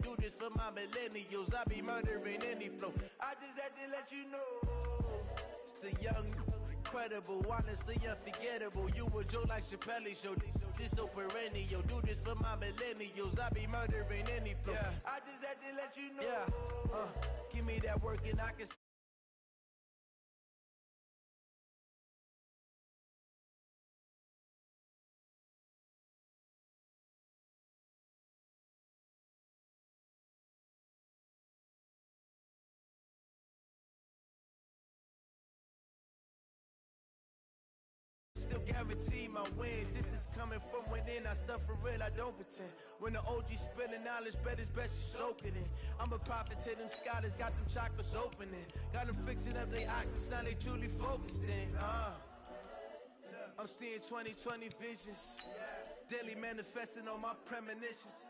Do this for my millennials. I be murdering any flow. I just had to let you know. It's the young, incredible, honestly unforgettable. You a Joe like Chappelle show. This so perennial. Do this for my millennials. I be murdering any flow. Yeah. I just had to let you know. Yeah. Give me that work and I can. Still guarantee my wins. This is coming from within. I stuff for real, I don't pretend. When the OG spilling knowledge, bet it's best you soak it in. I'm a prophet to them scholars, got them chakras opening. Got them fixing up they octaves, now they truly focused in. I'm seeing 2020 visions. Daily manifesting on my premonitions.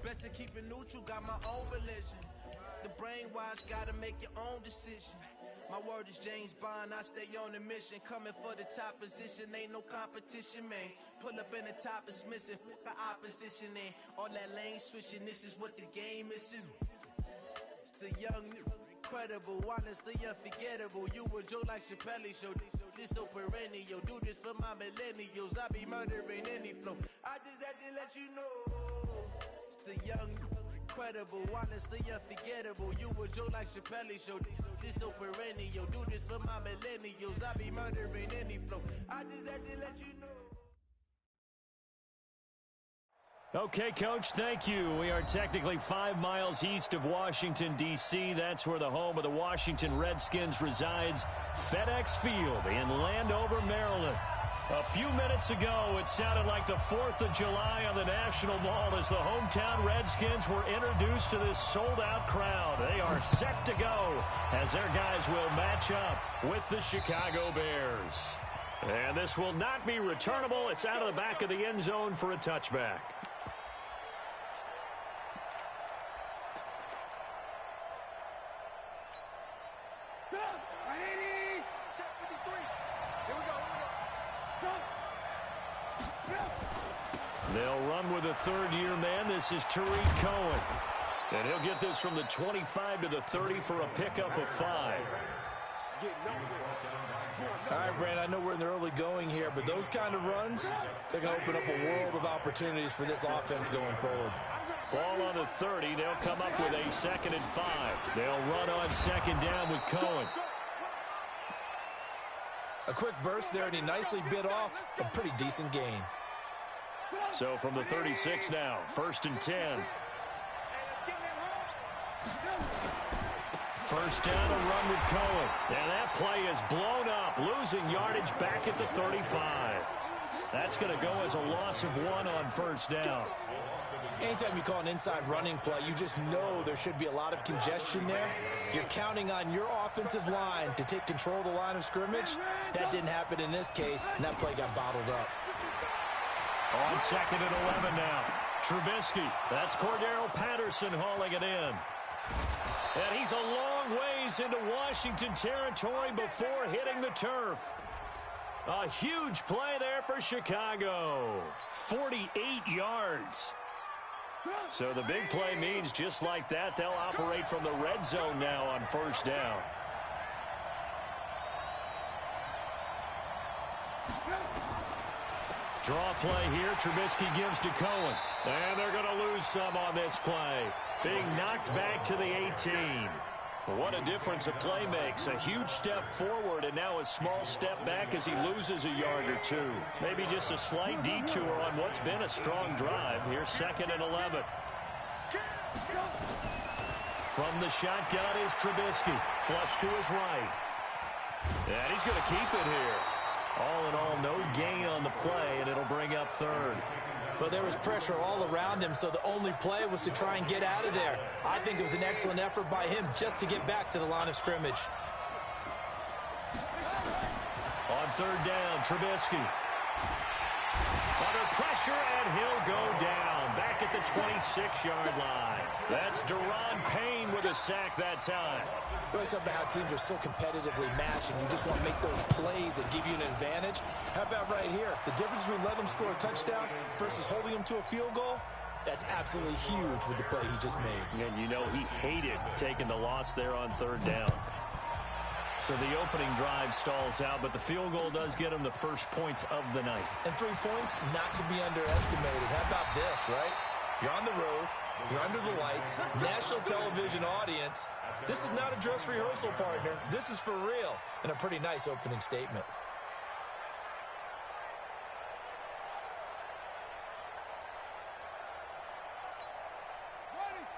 Best to keep it neutral, got my own religion. The brainwash, gotta make your own decision. My word is James Bond, I stay on a mission. Coming for the top position, ain't no competition, man. Pull up in the top is missing, the opposition ain't. All that lane switching, this is what the game is. It's the young, incredible, honestly unforgettable. You a Joe like Chappelle show. This so perennial. Do this for my millennials. I be murdering any flow. I just had to let you know. It's the young, incredible, honestly unforgettable. You a Joe like Chappelle show. This so perennial. Do this for my millennials. I be murdering any flow. I just had to let you know. Okay, Coach, thank you. We are technically 5 miles east of Washington, D.C. That's where the home of the Washington Redskins resides, FedEx Field in Landover, Maryland. A few minutes ago, it sounded like the 4th of July on the National Mall as the hometown Redskins were introduced to this sold-out crowd. They are set to go as their guys will match up with the Chicago Bears. And this will not be returnable. It's out of the back of the end zone for a touchback. They'll run with a third-year man. This is Tariq Cohen. And he'll get this from the 25 to the 30 for a pickup of 5. All right, Brandon, I know we're in the early going here, but those kind of runs, they're going to open up a world of opportunities for this offense going forward. Ball on the 30. They'll come up with a 2nd and 5. They'll run on 2nd down with Cohen. A quick burst there, and he nicely bit off a pretty decent gain. So from the 36 now, 1st and 10. First down, a run with Cohen. And that play is blown up, losing yardage back at the 35. That's going to go as a loss of 1 on 1st down. Anytime you call an inside running play, you just know there should be a lot of congestion there. You're counting on your offensive line to take control of the line of scrimmage. That didn't happen in this case, and that play got bottled up. On 2nd and 11 now. Trubisky. That's Cordero Patterson hauling it in. And he's a long ways into Washington territory before hitting the turf. A huge play there for Chicago. 48 yards. So the big play means just like that, they'll operate from the red zone now on 1st down. Draw play here. Trubisky gives to Cohen. And they're going to lose some on this play. Being knocked back to the 18. What a difference a play makes. A huge step forward and now a small step back as he loses a yard or 2. Maybe just a slight detour on what's been a strong drive. Here's 2nd and 11. From the shotgun is Trubisky. Flush to his right. And he's going to keep it here. All in all, no gain on the play, and it'll bring up 3rd. Well, there was pressure all around him, so the only play was to try and get out of there. I think it was an excellent effort by him just to get back to the line of scrimmage. On 3rd down, Trubisky. Under pressure, and he'll go down. Back at the 26-yard line. That's Deron Payne with a sack that time. Really something about how teams are so competitively matched, and you just want to make those plays that give you an advantage. How about right here? The difference between letting them score a touchdown versus holding them to a field goal? That's absolutely huge with the play he just made. And you know he hated taking the loss there on third down. So the opening drive stalls out, but the field goal does get him the first points of the night. And 3 points, not to be underestimated. How about this, right? You're on the road. You're under the lights. National television audience. This is not a dress rehearsal, partner. This is for real. And a pretty nice opening statement.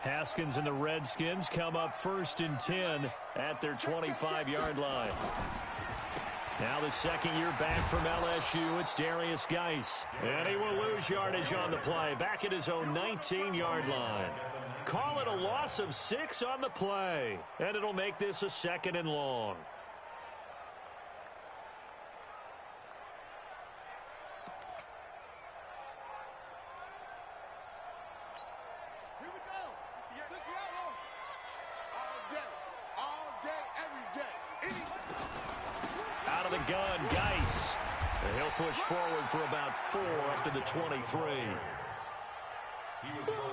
Haskins and the Redskins come up 1st and 10 at their 25-yard line. Now the second year back from LSU, it's Darius Geis. And he will lose yardage on the play, back at his own 19-yard line. Call it a loss of 6 on the play, and it'll make this a 2nd and long. Out of the gun, Geis. And he'll push forward for about 4 up to the 23.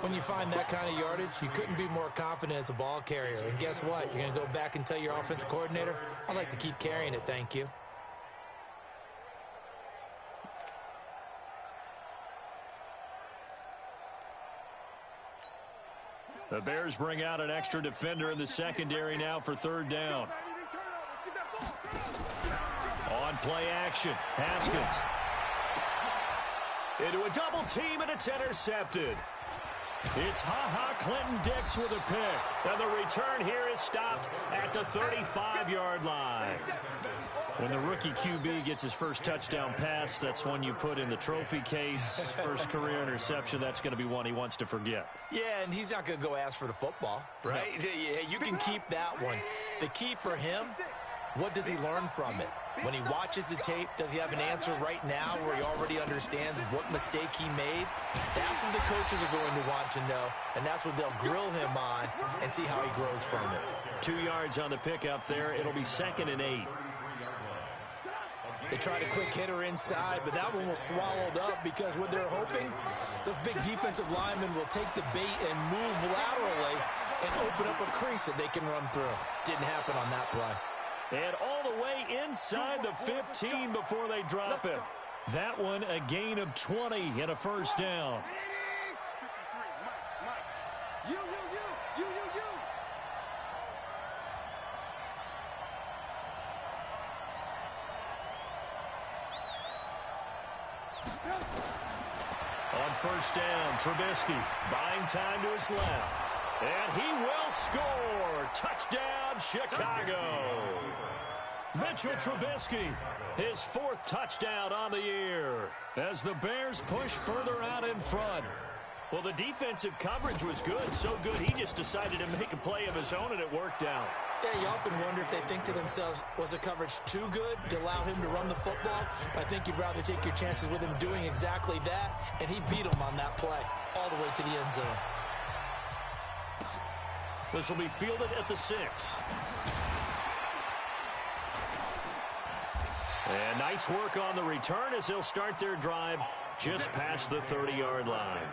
When you find that kind of yardage, you couldn't be more confident as a ball carrier. And guess what? You're going to go back and tell your offensive coordinator, I'd like to keep carrying it, thank you. The Bears bring out an extra defender in the secondary now for 3rd down. On play action, Haskins. Into a double team, and it's intercepted. It's Clinton-Dix with a pick. And the return here is stopped at the 35-yard line. When the rookie QB gets his first touchdown pass, that's one you put in the trophy case. First career interception, that's going to be one he wants to forget. Yeah, and he's not going to go ask for the football, right? No. Yeah, you can keep that one. The key for him, what does he learn from it? When he watches the tape, does he have an answer right now where he already understands what mistake he made? That's what the coaches are going to want to know, and that's what they'll grill him on and see how he grows from it. 2 yards on the pickup there. It'll be 2nd and 8. They tried a quick hitter inside, but that one was swallowed up because what they're hoping, those big defensive linemen will take the bait and move laterally and open up a crease that they can run through. Didn't happen on that play. And all the way inside the 15 before they drop it. That one a gain of 20 and a 1st down. On 1st down, Trubisky buying time to his left. And he will score. Touchdown, Chicago. Mitchell Trubisky, his 4th touchdown on the year as the Bears push further out in front. Well, the defensive coverage was good, so good he just decided to make a play of his own, and it worked out. Yeah, you often wonder if they think to themselves, was the coverage too good to allow him to run the football? But I think you'd rather take your chances with him doing exactly that, and he beat him on that play all the way to the end zone. This will be fielded at the 6. And nice work on the return as they'll start their drive just past the 30-yard line.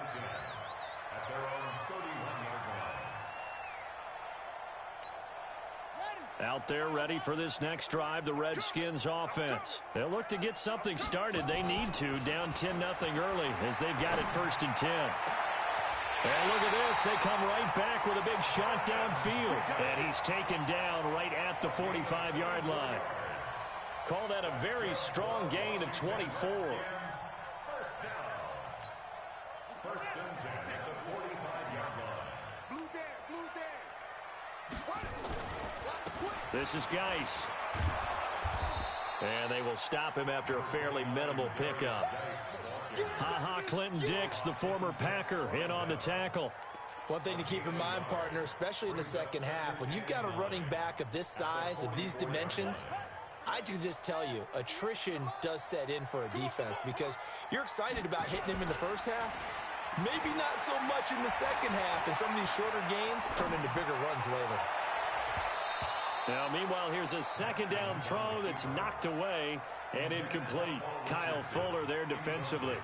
Out there ready for this next drive, the Redskins offense. They'll look to get something started. They need to, down 10-0 early as they've got it 1st and 10. And look at this. They come right back with a big shot downfield. And he's taken down right at the 45-yard line. Call that a very strong gain of 24. This is Geis. And they will stop him after a fairly minimal pickup. Clinton-Dix, the former Packer, in on the tackle. One thing to keep in mind, partner, especially in the second half, when you've got a running back of this size, of these dimensions, I can just tell you, attrition does set in for a defense because you're excited about hitting him in the first half. Maybe not so much in the second half, and some of these shorter gains turn into bigger runs later. Now, meanwhile, here's a 2nd down throw that's knocked away and incomplete. Kyle Fuller there defensively.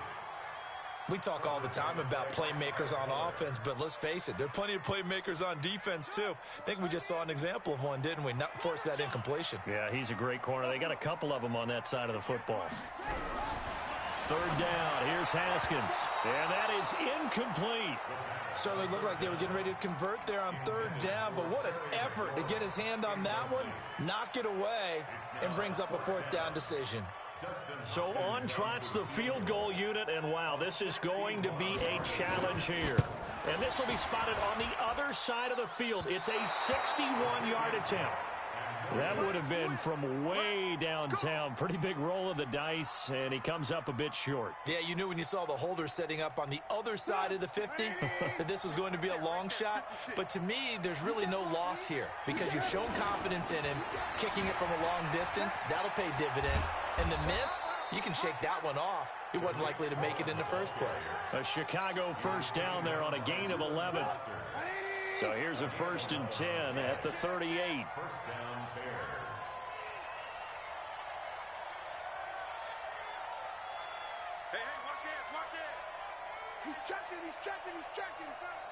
We talk all the time about playmakers on offense, but let's face it, there are plenty of playmakers on defense, too. I think we just saw an example of one, didn't we? Not force that incompletion. Yeah, he's a great corner. They got a couple of them on that side of the football. Third down. Here's Haskins. And that is incomplete. Certainly looked like they were getting ready to convert there on third down, but what an effort to get his hand on that one, knock it away, and brings up a fourth down decision. So on trots the field goal unit, and wow, this is going to be a challenge here. And this will be spotted on the other side of the field. It's a 61-yard attempt. That would have been from way downtown. Pretty big roll of the dice, and he comes up a bit short. Yeah, you knew when you saw the holder setting up on the other side of the 50 that this was going to be a long shot. But to me, there's really no loss here because you've shown confidence in him. Kicking it from a long distance, that'll pay dividends. And the miss, you can shake that one off. He wasn't likely to make it in the first place. A Chicago first down there on a gain of 11. So here's a 1st and 10 at the 38. He's checking.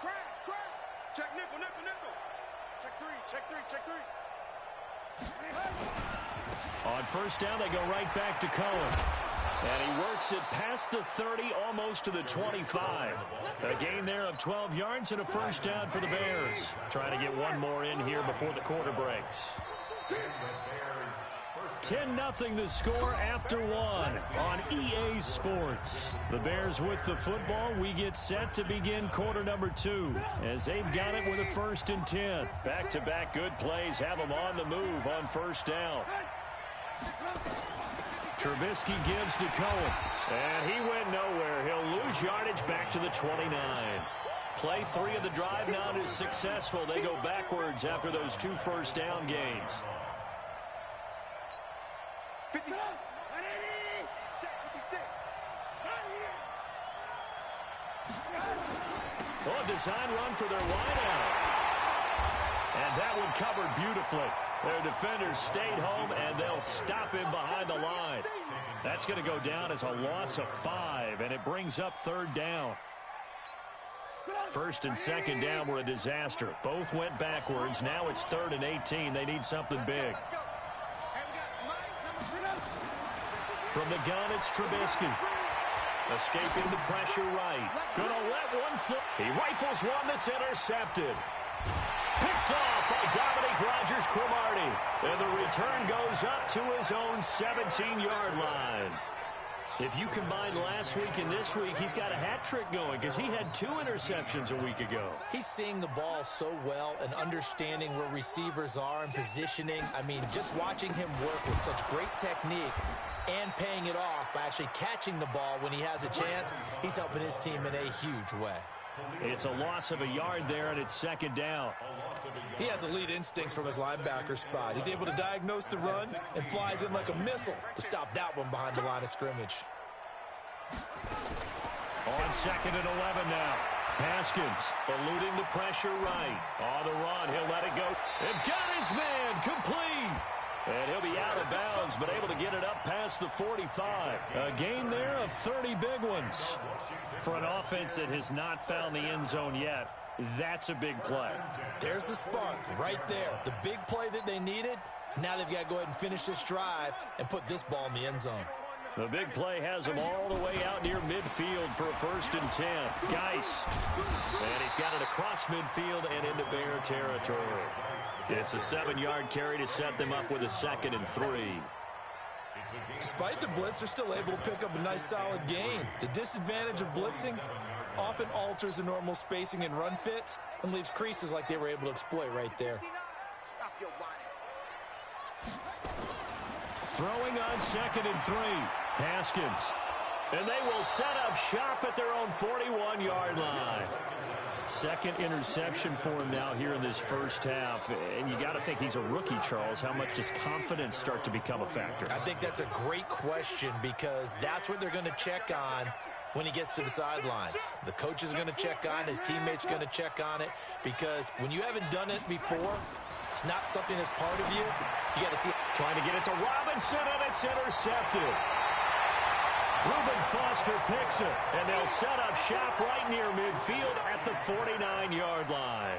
Crash. Check nickel. Check three. On first down, they go right back to Cohen. And he works it past the 30, almost to the 25. A gain there of 12 yards and a first down for the Bears. Trying to get one more in here before the quarter breaks. 10-0 the score after one on EA Sports. The Bears with the football. We get set to begin quarter number 2 as they've got it with a 1st and 10. Back-to-back good plays have them on the move on first down. Trubisky gives to Cohen, and he went nowhere. He'll lose yardage back to the 29. Play 3 of the drive not as successful. They go backwards after those 2 first down gains. Oh, design run for their wideout. And that one covered beautifully. Their defenders stayed home, and they'll stop him behind the line. That's going to go down as a loss of 5, and it brings up 3rd down. 1st and 2nd down were a disaster. Both went backwards. Now it's 3rd and 18. They need something big. From the gun, it's Trubisky. Escaping the pressure right. Gonna let one flip. He rifles one that's intercepted. Picked off by Dominique Rodgers-Cromartie. And the return goes up to his own 17-yard line. If you combine last week and this week, he's got a hat trick going because he had 2 interceptions a week ago. He's seeing the ball so well and understanding where receivers are and positioning. I mean, just watching him work with such great technique and paying it off by actually catching the ball when he has a chance, he's helping his team in a huge way. It's a loss of a yard there, and it's 2nd down. He has elite instincts from his linebacker spot. He's able to diagnose the run and flies in like a missile to stop that one behind the line of scrimmage. On 2nd and 11 now. Haskins eluding the pressure right. On the run, he'll let it go. And got his man complete. And he'll be out of bounds, but able to get it up past the 45. A gain there of 30 big ones. For an offense that has not found the end zone yet, that's a big play. There's the spark right there. The big play that they needed. Now they've got to go ahead and finish this drive and put this ball in the end zone. The big play has him all the way out near midfield for a 1st and 10. Geis. And he's got it across midfield and into Bear territory. It's a 7-yard carry to set them up with a 2nd and 3. Despite the blitz, they're still able to pick up a nice solid gain. The disadvantage of blitzing often alters the normal spacing and run fits and leaves creases like they were able to exploit right there. Throwing on 2nd and 3. Haskins. And they will set up shop at their own 41-yard line. 2nd interception for him now here in this first half. And you got to think he's a rookie, Charles. How much does confidence start to become a factor? I think that's a great question because that's what they're going to check on when he gets to the sidelines. The coach is going to check on, his teammates are going to check on it because when you haven't done it before, it's not something that's part of you. You got to see. Trying to get it to Robinson, and it's intercepted. Reuben Foster picks it, and they'll set up shop right near midfield at the 49-yard line.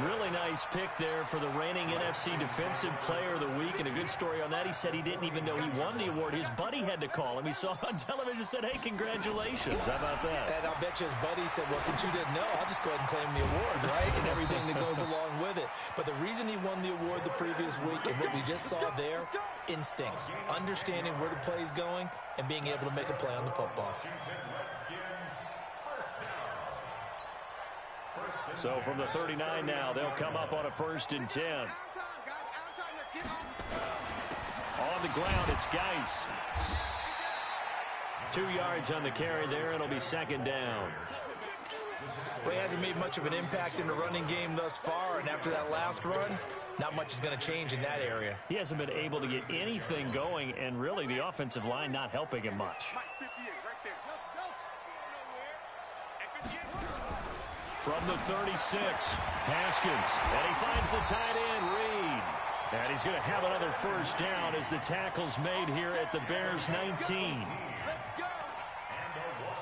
Really nice pick there for the reigning NFC Defensive Player of the Week, and a good story on that. He said he didn't even know he won the award. His buddy had to call him. He saw it on television and said, hey, congratulations. How about that? And I'll bet you his buddy said, well, since you didn't know, I'll just go ahead and claim the award, right? And everything that goes along with it. But the reason he won the award the previous week and what we just saw there, instincts, understanding where the play is going and being able to make a play on the football. So from the 39 now, they'll come up on a 1st and 10. On the ground, it's Geis. 2 yards on the carry there. It'll be 2nd down. Well, he hasn't made much of an impact in the running game thus far, and after that last run, not much is going to change in that area. He hasn't been able to get anything going, and really the offensive line not helping him much. From the 36, Haskins, and he finds the tight end, Reed. And he's going to have another 1st down as the tackle's made here at the Bears' 19.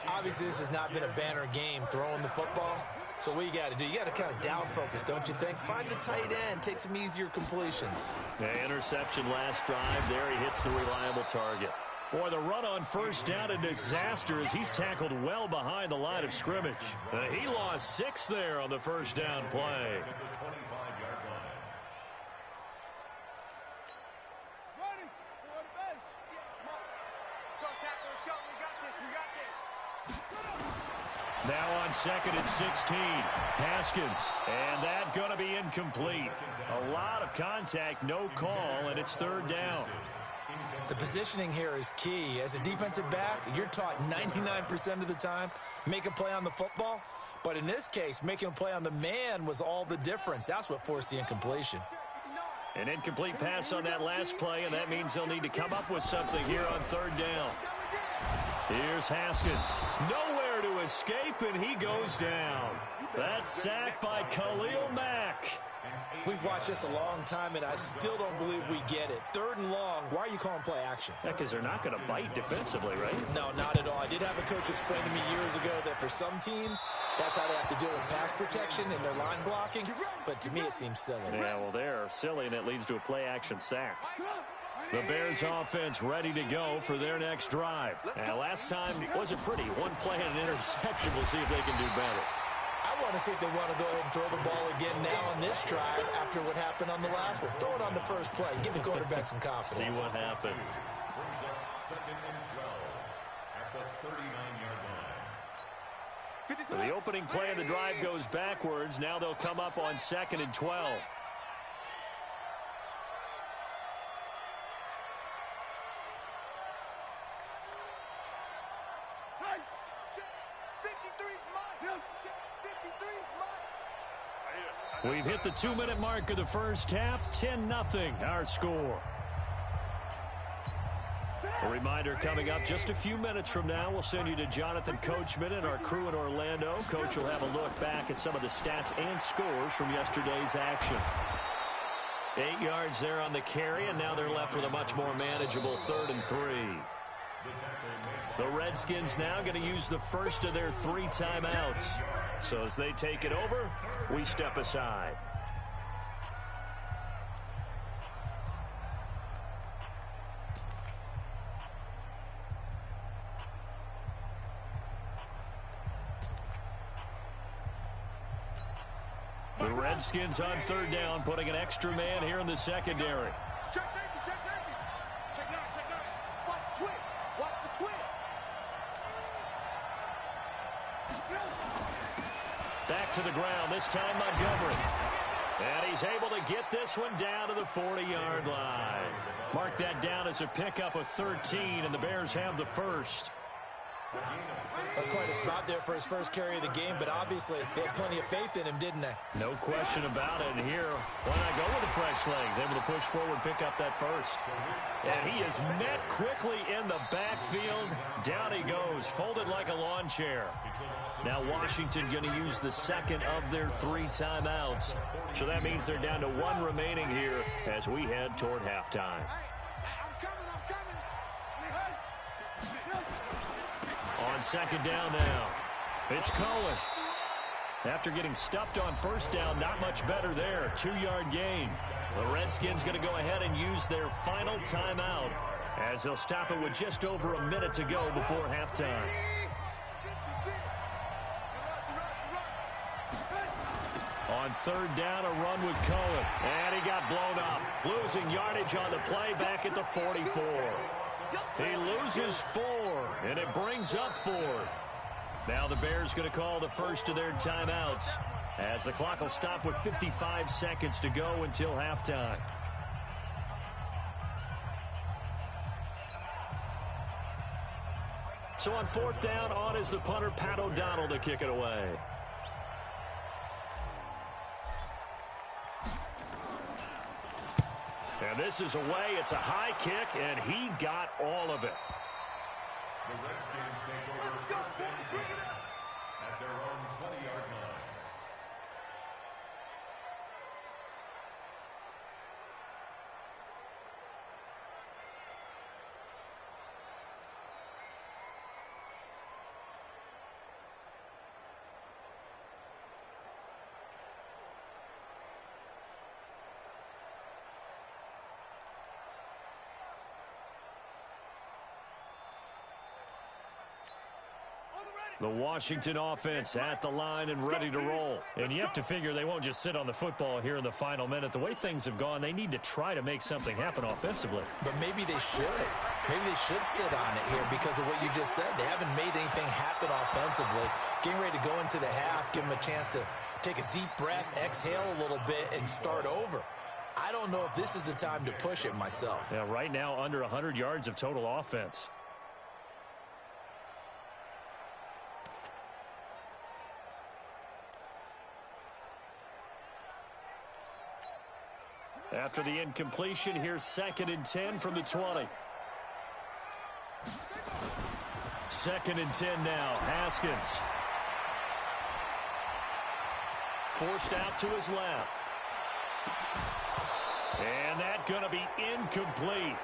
Obviously, this has not been a banner game throwing the football. So what you got to do, you got to kind of down focus, don't you think? Find the tight end, take some easier completions. The interception last drive there. He hits the reliable target. Boy, the run on 1st down, a disaster as he's tackled well behind the line of scrimmage. He lost 6 there on the 1st down play. Now on 2nd and 16, Haskins, and that going to be incomplete. A lot of contact, no call, and it's 3rd down. The positioning here is key. As a defensive back, you're taught 99% of the time, make a play on the football. But in this case, making a play on the man was all the difference. That's what forced the incompletion. An incomplete pass on that last play, and that means they'll need to come up with something here on 3rd down. Here's Haskins. Nowhere to escape, and he goes down. That's sacked by Khalil Mack. We've watched this a long time, and I still don't believe we get it. 3rd and long, why are you calling play action? Because they're not going to bite defensively, right? No, not at all. I did have a coach explain to me years ago that for some teams, that's how they have to deal with pass protection and their line blocking. But to me, it seems silly. Yeah, well, they're silly, and it leads to a play-action sack. The Bears offense ready to go for their next drive. And last time wasn't pretty. 1 play and an interception. We'll see if they can do better. I want to see if they want to go ahead and throw the ball again now on this drive after what happened on the last one. Throw it on the 1st play. Give the quarterback some confidence. See what happens. So the opening play of the drive goes backwards. Now they'll come up on 2nd and 12. We've hit the 2-minute mark of the 1st half. 10-0 our score. A reminder coming up just a few minutes from now. We'll send you to Jonathan Coachman and our crew in Orlando. Coach will have a look back at some of the stats and scores from yesterday's action. 8 yards there on the carry, and now they're left with a much more manageable 3rd and 3. The Redskins now going to use the first of their 3 timeouts. So as they take it over, we step aside. The Redskins on 3rd down, putting an extra man here in the secondary. Check safety, check safety. Check 9, check 9. Watch the twist. Watch the twist. Back to the ground, this time Montgomery. And he's able to get this one down to the 40-yard line. Mark that down as a pickup of 13, and the Bears have the first. That's quite a spot there for his first carry of the game, but obviously they had plenty of faith in him, didn't they? No question about it. And here, why not go with the fresh legs? Able to push forward, pick up that first. And he is met quickly in the backfield. Down he goes, folded like a lawn chair. Now Washington going to use the second of their 3 timeouts. So that means they're down to 1 remaining here as we head toward halftime. Hey, I'm coming, I'm coming. second down now. It's Cohen. After getting stuffed on first down, not much better there. 2-yard gain. The Redskins going to go ahead and use their final timeout as they'll stop it with just over a minute to go before halftime. On third down, a run with Cohen. And he got blown up. Losing yardage on the play back at the 44. He loses 4, and it brings up 4th. Now the Bears going to call the first of their timeouts as the clock will stop with 55 seconds to go until halftime. So on fourth down, on is the punter, Pat O'Donnell, to kick it away. And this is away. It's a high kick, and he got all of it. The Redskins take over first and 10 at their own 20-yard line. The Washington offense at the line and ready to roll. And you have to figure they won't just sit on the football here in the final minute. The way things have gone, they need to try to make something happen offensively. But maybe they should. Maybe they should sit on it here because of what you just said. They haven't made anything happen offensively. Getting ready to go into the half, give them a chance to take a deep breath, exhale a little bit, and start over. I don't know if this is the time to push it myself. Yeah, right now under 100 yards of total offense. After the incompletion, here's 2nd and 10 from the 20. 2nd and 10 now. Haskins. Forced out to his left. And that's going to be incomplete.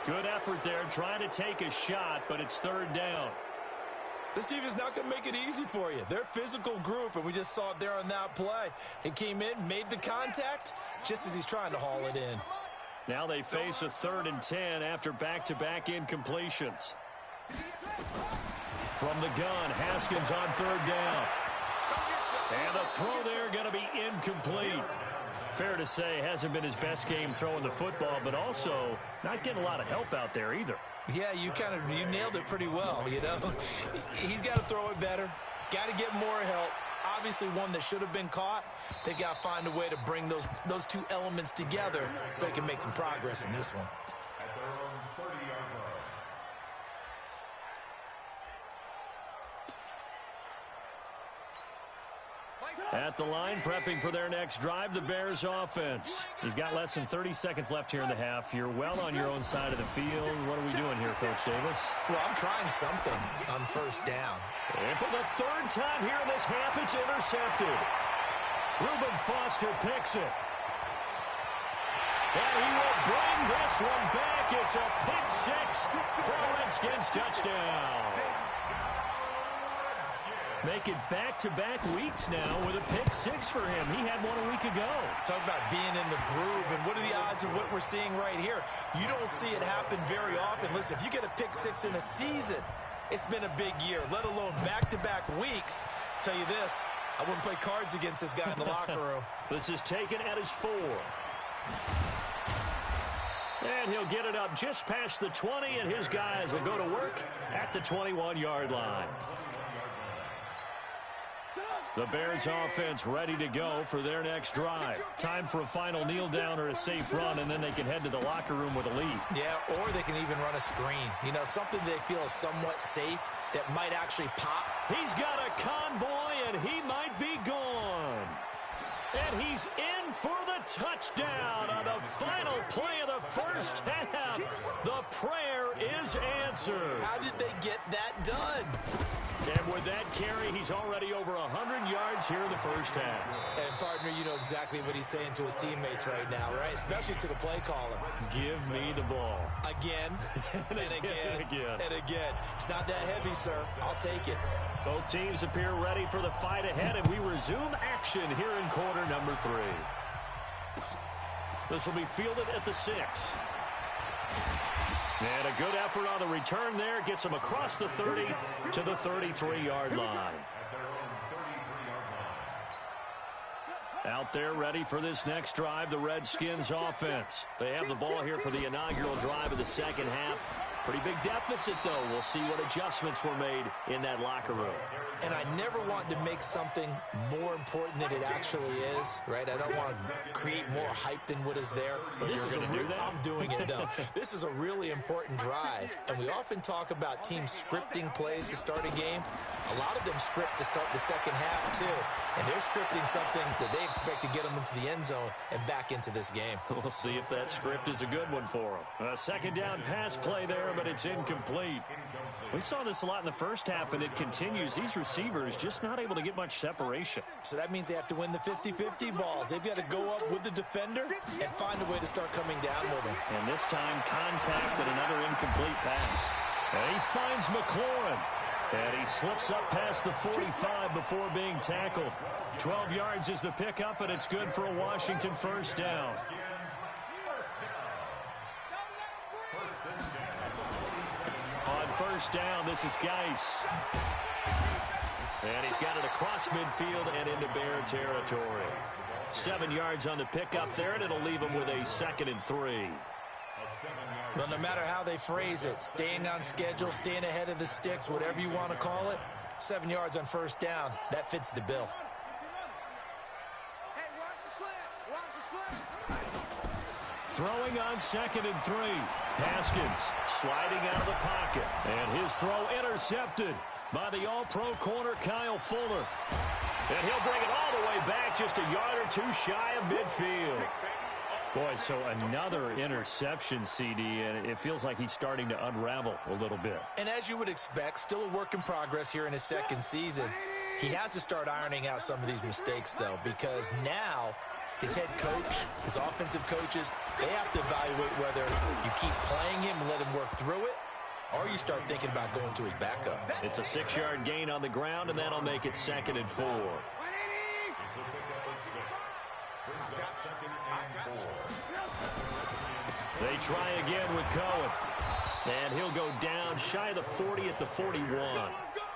Good effort there trying to take a shot, but it's 3rd down. This team is not going to make it easy for you. They're a physical group, and we just saw it there on that play. He came in, made the contact, just as he's trying to haul it in. Now they face a 3rd and 10 after back-to-back incompletions. From the gun, Haskins on 3rd down. And the throw there going to be incomplete. Fair to say, hasn't been his best game throwing the football, but also not getting a lot of help out there either. Yeah, you nailed it pretty well, you know. He's got to throw it better, got to get more help. Obviously one that should have been caught. They got to find a way to bring those two elements together so they can make some progress in this one. At their own 30-yard line. At the line, prepping for their next drive, the Bears offense. You've got less than 30 seconds left here in the half. You're well on your own side of the field. What are we doing here, Coach Davis? Well, I'm trying something on first down. And for the 3rd time here in this half, it's intercepted. Reuben Foster picks it. And he will bring this one back. It's a pick 6 for a Redskins touchdown. Make it back-to-back weeks now with a pick 6 for him. He had one a week ago. Talk about being in the groove, and what are the odds of what we're seeing right here? You don't see it happen very often. Listen, if you get a pick 6 in a season, it's been a big year, let alone back-to-back weeks. Tell you this, I wouldn't play cards against this guy in the locker room. This is taken at his 4. And he'll get it up just past the 20, and his guys will go to work at the 21-yard line. The Bears offense ready to go for their next drive. Time for a final kneel down or a safe run, and then they can head to the locker room with a lead. Yeah, or they can even run a screen. You know, something they feel is somewhat safe that might actually pop. He's got a convoy, and he might be gone. And he's in for the touchdown on the final play of the first half. The prayer is answered. How did they get that done? And with that carry, he's already over 100 yards here in the first half. And, partner, you know exactly what he's saying to his teammates right now, right? Especially to the play caller. Give me the ball. Again, and again, and again. It's not that heavy, sir. I'll take it. Both teams appear ready for the fight ahead, and we resume action here in quarter number 3. This will be fielded at the 6. And a good effort on the return there. Gets him across the 30 to the 33-yard line. Out there ready for this next drive, the Redskins offense. They have the ball here for the inaugural drive of the second half. Pretty big deficit, though. We'll see what adjustments were made in that locker room. And I never want to make something more important than it actually is, right? I don't want to create more hype than what is there. But this is I'm doing it, though. This is a really important drive. And we often talk about teams scripting plays to start a game. A lot of them script to start the second half, too. And they're scripting something that they expect to get them into the end zone and back into this game. We'll see if that script is a good one for them. A second down pass play there, but it's incomplete. We saw this a lot in the first half, and it continues. These receivers just not able to get much separation. So that means they have to win the 50-50 balls. They've got to go up with the defender and find a way to start coming down with them. And this time, contact and another incomplete pass. And he finds McLaurin. And he slips up past the 45 before being tackled. 12 yards is the pickup, and it's good for a Washington first down. On first down, this is Geis. And he's got it across midfield and into Bear territory. 7 yards on the pickup there, and it'll leave him with a 2nd and 3. Well, no matter how they phrase it, staying on schedule, staying ahead of the sticks, whatever you want to call it, 7 yards on first down, that fits the bill. Throwing on 2nd and 3. Haskins sliding out of the pocket. And his throw intercepted by the all-pro corner Kyle Fuller. And he'll bring it all the way back, just a yard or two shy of midfield. Boy, so another interception, CD, and it feels like he's starting to unravel a little bit. And as you would expect, still a work in progress here in his second season. He has to start ironing out some of these mistakes, though, because now his head coach, his offensive coaches, they have to evaluate whether you keep playing him and let him work through it, or you start thinking about going to his backup. It's a 6-yard gain on the ground, and that'll make it 2nd and 4. They try again with Cohen. And he'll go down shy of the 40 at the 41.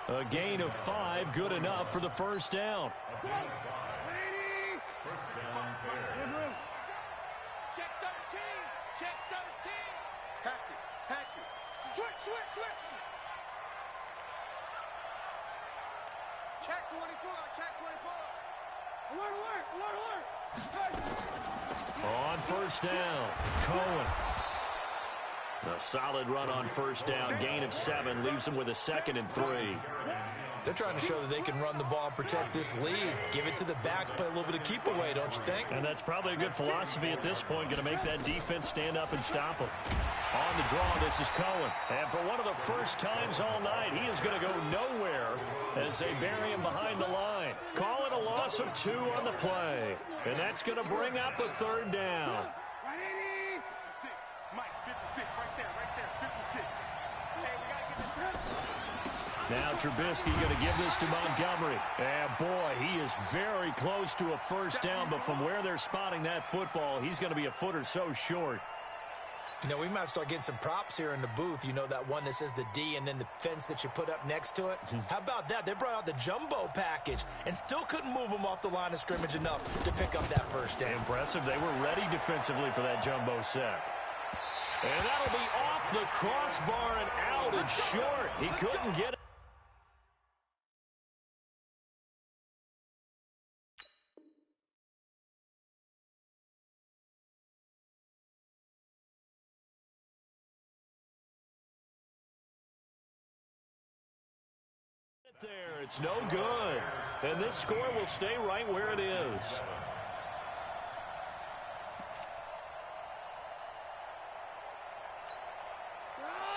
A gain of 5, good enough for the first down. Check 13. Check 13. Patch it. Switch. Check 24. Check 24. Alert. On first down, Cohen. A solid run on first down. Gain of 7 leaves him with a 2nd and 3. They're trying to show that they can run the ball and protect this lead. Give it to the backs, play a little bit of keep away, don't you think? And that's probably a good philosophy at this point. Going to make that defense stand up and stop them. On the draw, this is Cohen. And for one of the first times all night, he is going to go nowhere as they bury him behind the line. Call it a loss of 2 on the play. And that's going to bring up a 3rd down. Mike, 56, right there, 56. Hey, we got to get this. Now Trubisky going to give this to Montgomery. And boy, he is very close to a first down, but from where they're spotting that football, he's going to be a foot or so short. You know, we might start getting some props here in the booth. You know, that one that says the D and then the fence that you put up next to it? How about that? They brought out the jumbo package and still couldn't move them off the line of scrimmage enough to pick up that first down. Impressive. They were ready defensively for that jumbo set. And that'll be off the crossbar and out and short. He couldn't get it. There, it's no good. And this score will stay right where it is.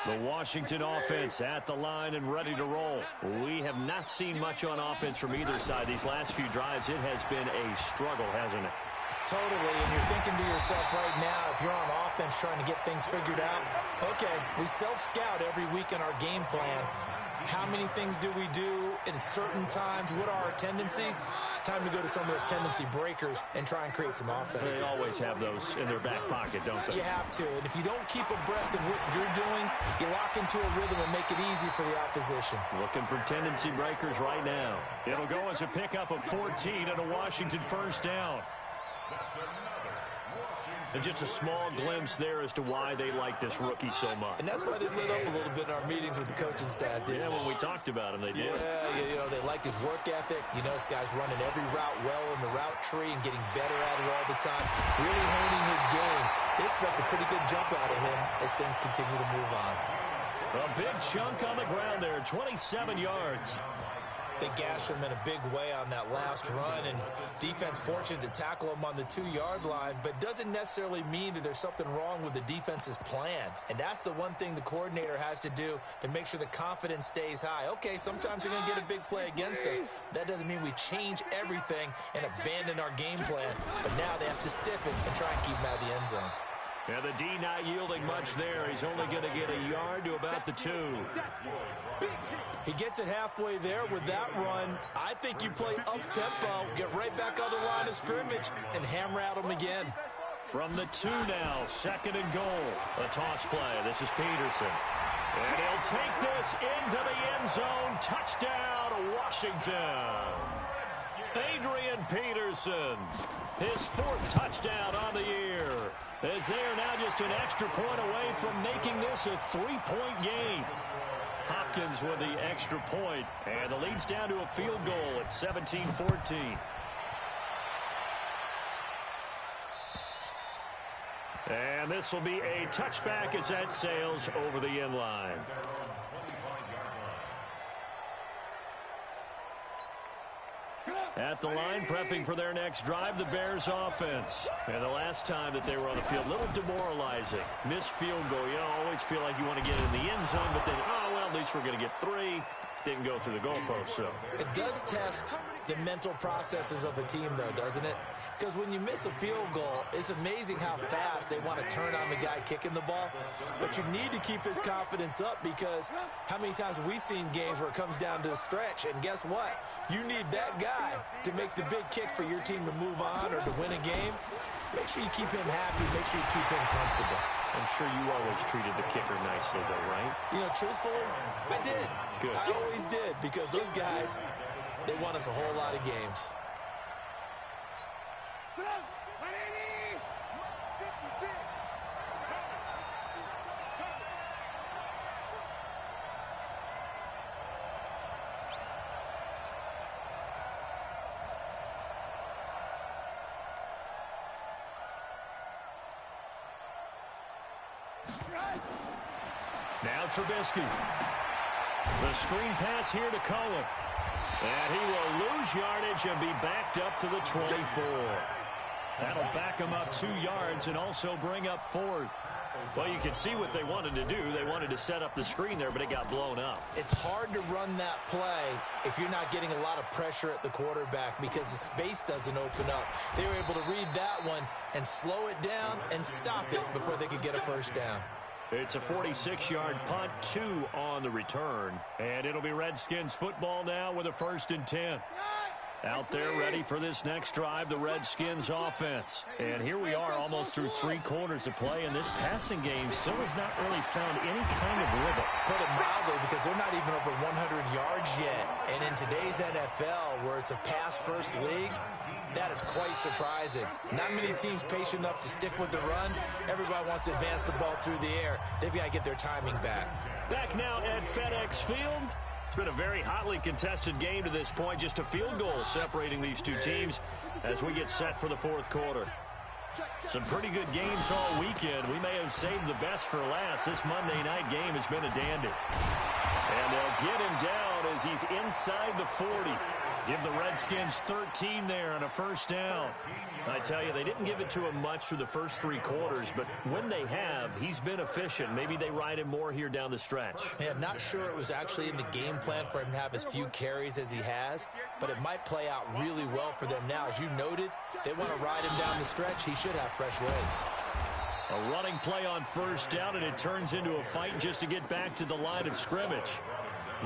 The Washington offense at the line and ready to roll. We have not seen much on offense from either side. These last few drives, it has been a struggle, hasn't it? Totally, and you're thinking to yourself right now, if you're on offense trying to get things figured out, okay, we self-scout every week in our game plan. How many things do we do at certain times? What are our tendencies? Time to go to some of those tendency breakers and try and create some offense. They always have those in their back pocket, don't they? You have to, and if you don't keep abreast of what you're doing, you lock into a rhythm and make it easy for the opposition. Looking for tendency breakers right now. It'll go as a pickup of 14 and a Washington first down. And just a small glimpse there as to why they like this rookie so much. And that's why they lit up a little bit in our meetings with the coaching staff, didn't when we talked about him, they did. Yeah, you know, they like his work ethic. You know, this guy's running every route well in the route tree and getting better at it all the time. Really honing his game. They expect a pretty good jump out of him as things continue to move on. A big chunk on the ground there, 27 yards. They gash him in a big way on that last run, and defense fortunate to tackle him on the 2-yard line, but doesn't necessarily mean that there's something wrong with the defense's plan. And that's the one thing the coordinator has to do to make sure the confidence stays high. Okay, sometimes you're going to get a big play against us. That doesn't mean we change everything and abandon our game plan, but now they have to stiffen and try and keep him out of the end zone. Yeah, the D not yielding much there. He's only going to get a yard to about the 2. He gets it halfway there with that run. I think you play up-tempo, get right back on the line of scrimmage, and hammer at him again. From the 2 now, 2nd and goal. A toss play. This is Peterson. And he'll take this into the end zone. Touchdown, Washington. Adrian Peterson, his 4th touchdown on the year, as they are now just an extra point away from making this a 3-point game. Hopkins with the extra point, and the lead's down to a field goal at 17-14. And this will be a touchback as that sails over the end line. At the line, prepping for their next drive, the Bears offense. And the last time that they were on the field, a little demoralizing. Missed field goal. You always feel like you want to get in the end zone, but then, oh, well, at least we're going to get 3. Didn't go through the goalpost, so. It does test the mental processes of a team, though, doesn't it? Because when you miss a field goal, it's amazing how fast they want to turn on the guy kicking the ball. But you need to keep his confidence up, because how many times have we seen games where it comes down to the stretch? And guess what? You need that guy to make the big kick for your team to move on or to win a game. Make sure you keep him happy. Make sure you keep him comfortable. I'm sure you always treated the kicker nicely, though, right? You know, truthfully, I did. Good. I always did, because those guys, they won us a whole lot of games. Now Trubisky. The screen pass here to Cohen. And he will lose yardage and be backed up to the 24. That'll back him up 2 yards and also bring up 4th. Well, you can see what they wanted to do. They wanted to set up the screen there, but it got blown up. It's hard to run that play if you're not getting a lot of pressure at the quarterback, because the space doesn't open up. They were able to read that one and slow it down and stop it before they could get a first down. It's a 46-yard punt, 2 on the return. And it'll be Redskins football now with a 1st and 10. Out there ready for this next drive, the Redskins offense. And here we are almost through 3 quarters of play, and this passing game still has not really found any kind of rhythm. Put it mildly, because they're not even over 100 yards yet. And in today's NFL, where it's a pass-first league, that is quite surprising. Not many teams patient enough to stick with the run. Everybody wants to advance the ball through the air. They've got to get their timing back. Back now at FedEx Field. It's been a very hotly contested game to this point. Just a field goal separating these two teams as we get set for the 4th quarter. Some pretty good games all weekend. We may have saved the best for last. This Monday night game has been a dandy. And they'll get him down as he's inside the 40. Give the Redskins 13 there on a first down. I tell you, they didn't give it to him much through the first 3 quarters, but when they have, he's been efficient. Maybe they ride him more here down the stretch. Yeah, not sure it was actually in the game plan for him to have as few carries as he has, but it might play out really well for them now. As you noted, if they want to ride him down the stretch, he should have fresh legs. A running play on first down, and it turns into a fight just to get back to the line of scrimmage.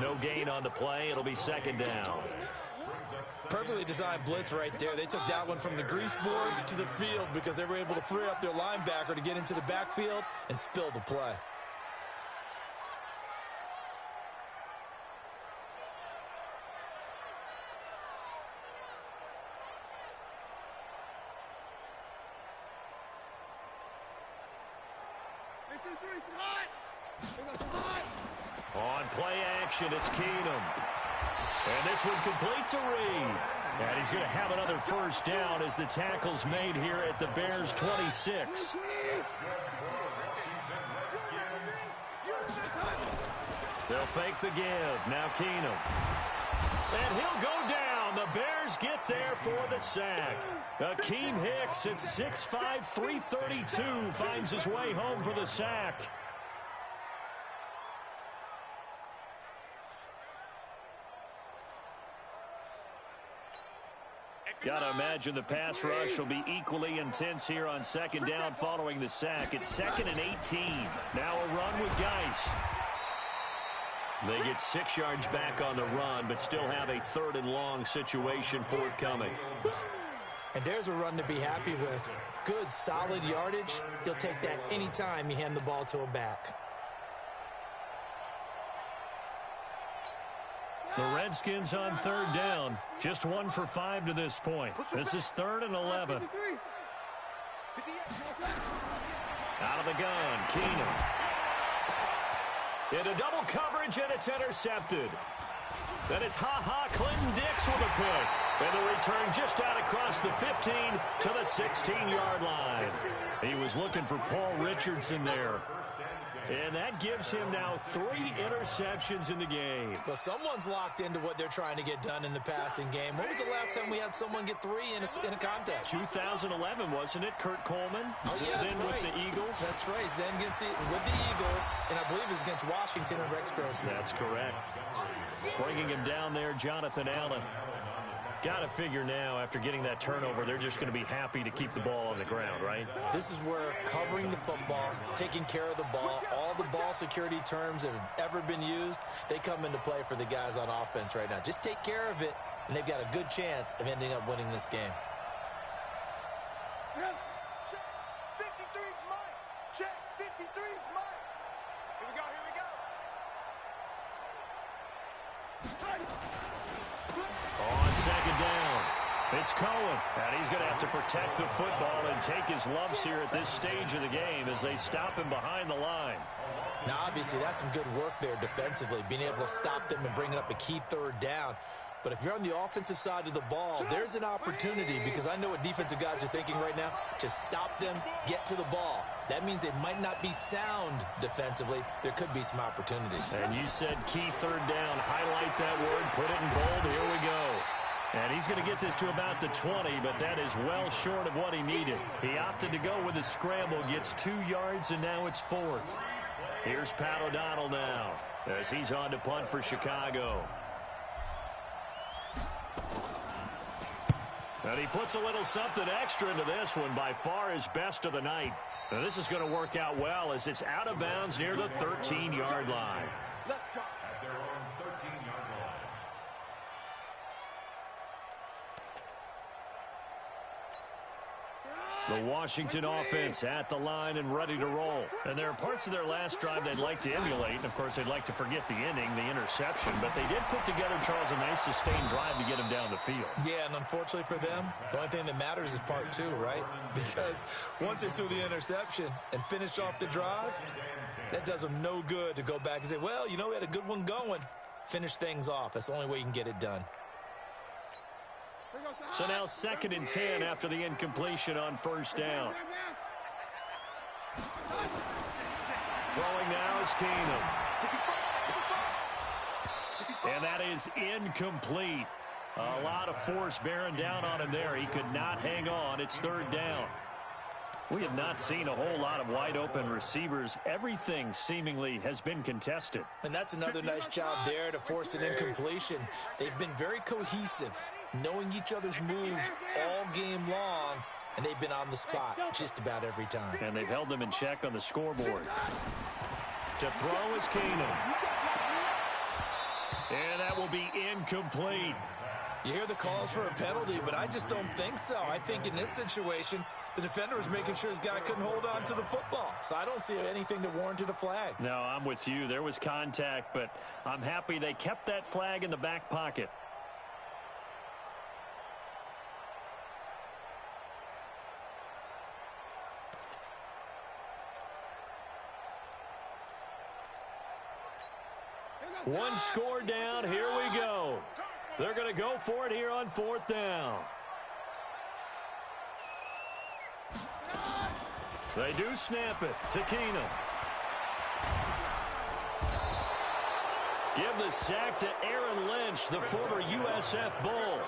No gain on the play. It'll be second down. Perfectly designed blitz right there. They took that one from the grease board to the field because they were able to free up their linebacker to get into the backfield and spill the play. On play action, it's Keenum. And this one complete to Reed. And he's going to have another first down as the tackle's made here at the Bears' 26. They'll fake the give. Now Keenum. And he'll go down. The Bears get there for the sack. Akeem Hicks at 6'5", 332 finds his way home for the sack. Got to imagine the pass rush will be equally intense here on second down following the sack. It's 2nd and 18. Now a run with Geis. They get 6 yards back on the run, but still have a 3rd and long situation forthcoming. And there's a run to be happy with. Good, solid yardage. He'll take that anytime you hand the ball to a back. The Redskins on 3rd down. Just 1 for 5 to this point. This is 3rd and 11. Out of the gun, Keenum. Into double coverage, and it's intercepted. Then it's Clinton Dix with a pick. And the return just out across the 15 to the 16-yard line. He was looking for Paul Richardson there. And that gives him now 3 interceptions in the game. Well, someone's locked into what they're trying to get done in the passing game. When was the last time we had someone get 3 in a contest? 2011, wasn't it? Kurt Coleman? Oh, yeah, then right. with the Eagles? That's right. Then with the Eagles, and I believe it was against Washington and Rex Grossman. That's correct. Bringing him down there, Jonathan Allen. Got to figure now, after getting that turnover, they're just going to be happy to keep the ball on the ground, right? This is where covering the football, taking care of the ball, all the ball security terms that have ever been used, they come into play for the guys on offense right now. Just take care of it, and they've got a good chance of ending up winning this game. Check. 53's mine. Check. 53's mine. Here we go. On second down, it's Cohen, and he's going to have to protect the football and take his lumps here at this stage of the game as they stop him behind the line. Now, obviously, that's some good work there defensively, being able to stop them and bringing up a key 3rd down. But if you're on the offensive side of the ball, there's an opportunity, because I know what defensive guys are thinking right now. Just stop them, get to the ball. That means they might not be sound defensively. There could be some opportunities. And you said key 3rd down. Highlight that word, put it in bold. Here we go. And he's going to get this to about the 20, but that is well short of what he needed. He opted to go with a scramble, gets 2 yards, and now it's 4th. Here's Pat O'Donnell now as he's on to punt for Chicago. And he puts a little something extra into this one, by far his best of the night. Now this is going to work out well as it's out of bounds near the 13-yard line. Let's go. At their own 13-yard line. The Washington offense at the line and ready to roll. And there are parts of their last drive they'd like to emulate. And, of course, they'd like to forget the inning, the interception. But they did put together, Charles, a nice sustained drive to get him down the field. Yeah, and unfortunately for them, the only thing that matters is part 2, right? Because once they threw the interception and finished off the drive, that does them no good to go back and say, well, you know, we had a good one going. Finish things off. That's the only way you can get it done. So now 2nd and 10 after the incompletion on first down. Throwing now is Keenum. And that is incomplete. A lot of force bearing down on him there. He could not hang on. It's third down. We have not seen a whole lot of wide-open receivers. Everything seemingly has been contested. And that's another nice job there to force an incompletion. They've been very cohesive, knowing each other's moves all game long, and they've been on the spot just about every time. And they've held them in check on the scoreboard. To throw is Keenum. And that will be incomplete. You hear the calls for a penalty, but I just don't think so. I think in this situation, the defender was making sure his guy couldn't hold on to the football. So I don't see anything that warranted a flag. No, I'm with you. There was contact, but I'm happy they kept that flag in the back pocket. One score down. Here we go. They're going to go for it here on fourth down. They do snap it to Keenum. Give the sack to Aaron Lynch, the former USF Bull.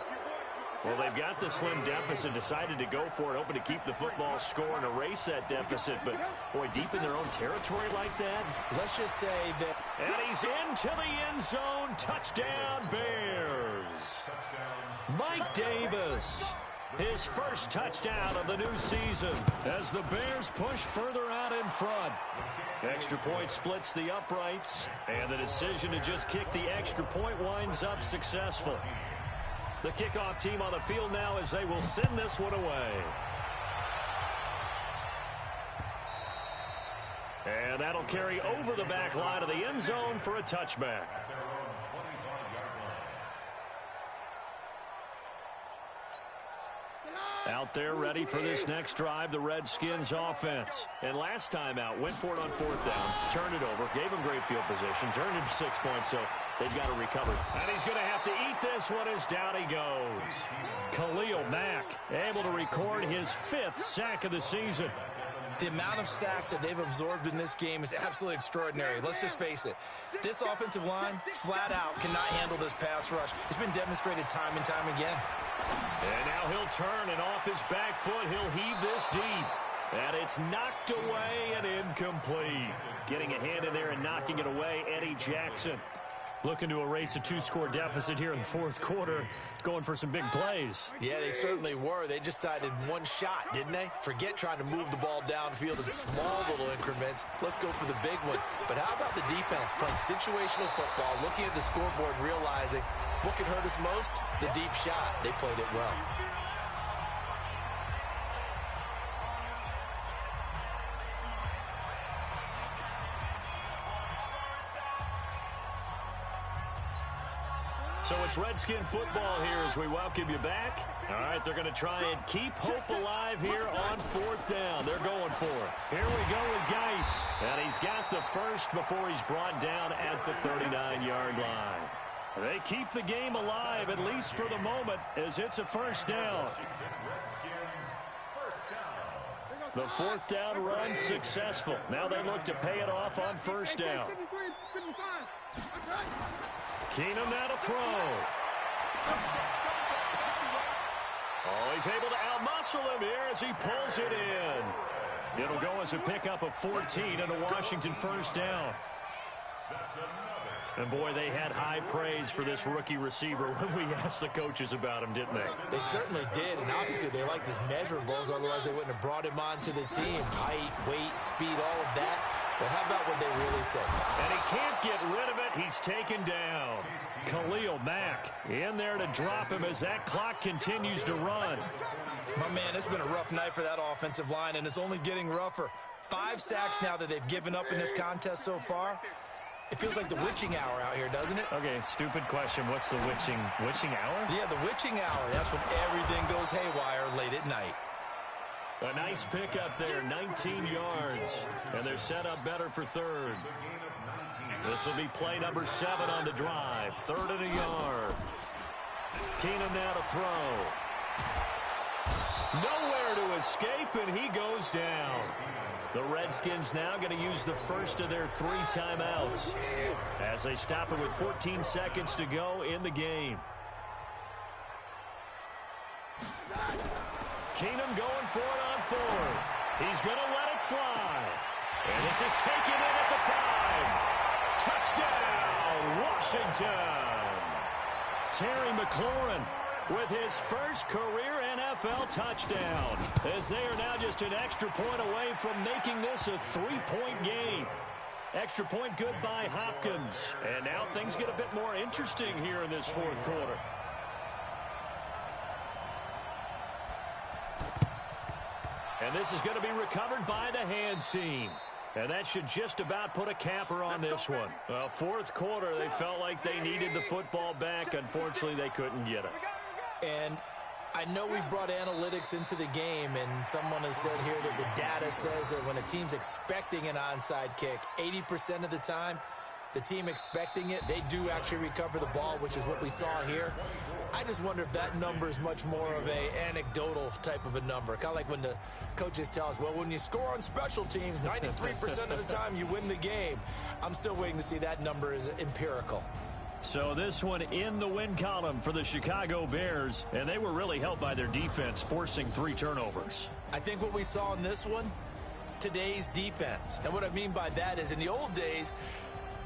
Well, they've got the slim deficit, decided to go for it, hoping to keep the football score and erase that deficit. But, boy, deep in their own territory like that. Let's just say that. And he's into the end zone. Touchdown, Bears. Mike Davis, his first touchdown of the new season as the Bears push further out in front. Extra point splits the uprights, and the decision to just kick the extra point winds up successful. The kickoff team on the field now as they will send this one away. And that'll carry over the back line of the end zone for a touchback. Out there ready for this next drive, the Redskins offense. And last time out, went for it on fourth down, turned it over, gave them great field position, turned it to 6 points, so they've got to recover. And he's going to have to eat this one as down he goes. Khalil Mack able to record his 5th sack of the season. The amount of sacks that they've absorbed in this game is absolutely extraordinary. Let's just face it. This offensive line, flat out, cannot handle this pass rush. It's been demonstrated time and time again. And now he'll turn, and off his back foot, he'll heave this deep. And it's knocked away and incomplete. Getting a hand in there and knocking it away, Eddie Jackson. Looking to erase a 2-score deficit here in the fourth quarter. Going for some big plays. Yeah, they certainly were. They just decided one shot, didn't they? Forget trying to move the ball downfield in small little increments. Let's go for the big one. But how about the defense playing situational football, looking at the scoreboard, realizing what could hurt us most? The deep shot. They played it well. So it's Redskin football here as we welcome you back. All right, they're going to try and keep hope alive here on fourth down. They're going for it. Here we go with Geis. And he's got the first before he's brought down at the 39-yard line. They keep the game alive, at least for the moment, as it's a first down. The fourth down run successful. Now they look to pay it off on first down. Keenum now to throw. Oh, he's able to outmuscle him here as he pulls it in. It'll go as a pickup of 14 and a Washington first down. And, boy, they had high praise for this rookie receiver when we asked the coaches about him, didn't they? They certainly did, and obviously they liked his measurables, otherwise they wouldn't have brought him onto the team. Height, weight, speed, all of that. But how about what they really said? And he can't get rid of it. He's taken down. Khalil Mack in there to drop him as that clock continues to run. My man, it's been a rough night for that offensive line, and it's only getting rougher. 5 sacks now that they've given up in this contest so far. It feels like the witching hour out here, doesn't it? Okay, stupid question. What's the witching hour? Yeah, the witching hour. That's when everything goes haywire late at night. A nice pickup there, 19 yards. And they're set up better for third. This will be play number 7 on the drive. 3rd and a yard. Keenum now to throw. Nowhere to escape, and he goes down. The Redskins now going to use the first of their 3 timeouts as they stop it with 14 seconds to go in the game. Keenum going for it on fourth. He's going to let it fly. And this is taken in at the 5. Touchdown, Washington. Terry McLaurin with his first career NFL touchdown, as they are now just an extra point away from making this a 3-point game. Extra point good by Hopkins. And now things get a bit more interesting here in this fourth quarter. And this is going to be recovered by the hands team. And that should just about put a capper on this one. Well, fourth quarter, they felt like they needed the football back. Unfortunately, they couldn't get it. And I know we brought analytics into the game, and someone has said here that the data says that when a team's expecting an onside kick, 80% of the time, the team expecting it, they do actually recover the ball, which is what we saw here. I just wonder if that number is much more of a anecdotal type of a number. Kind of like when the coaches tell us, well, when you score on special teams, 93% of the time you win the game. I'm still waiting to see that number is empirical. So this one in the win column for the Chicago Bears, and they were really helped by their defense, forcing 3 turnovers. I think what we saw in this one, today's defense. And what I mean by that is in the old days,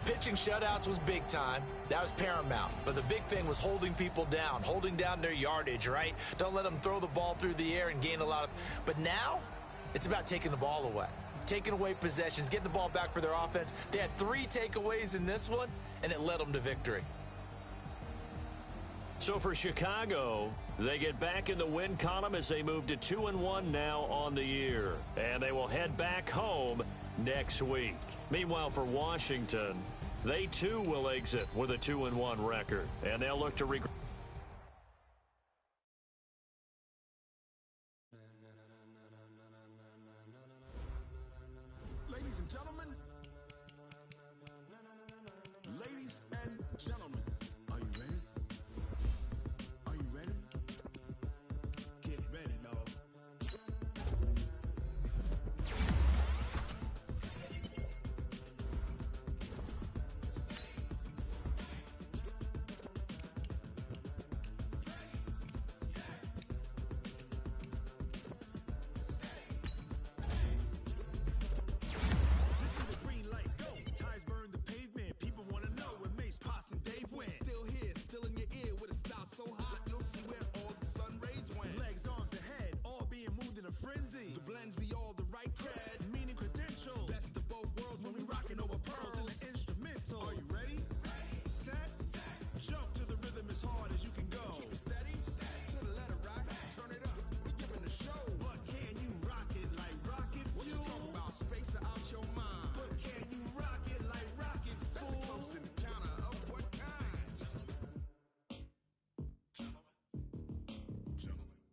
pitching shutouts was big time. That was paramount. But the big thing was holding people down, holding down their yardage, right? Don't let them throw the ball through the air and gain a lot of... But now, it's about taking the ball away. Taking away possessions, getting the ball back for their offense. They had 3 takeaways in this one, and it led them to victory. So for Chicago, they get back in the win column as they move to 2-1 now on the year. And they will head back home next week. Meanwhile, for Washington, they too will exit with a 2-1 record. And they'll look to regret. Ladies and gentlemen, are you ready? Are you ready? Get ready, dog.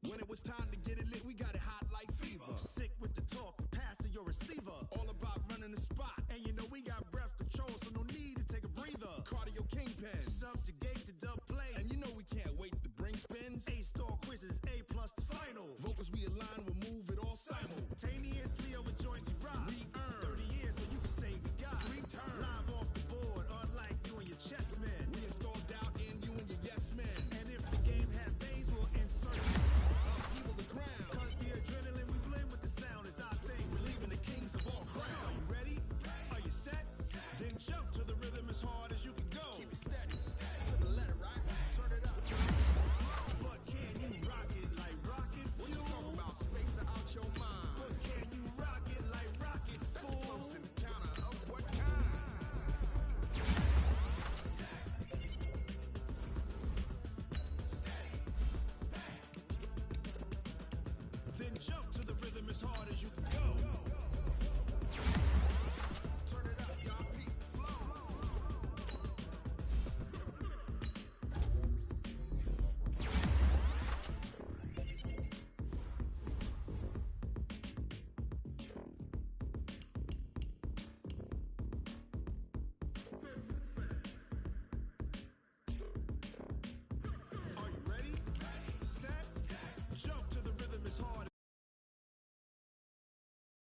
When it was time to get it lit, we got it hot like fever. Sick with the talk, pass to your receiver. All about running the spot. And you know we got breath control, so no need to take a breather. Cardio kingpin, subjugate the dub play. And you know we can't wait to bring spins. A-star quizzes, A+ the final. Vocals we align, we'll move it all simul.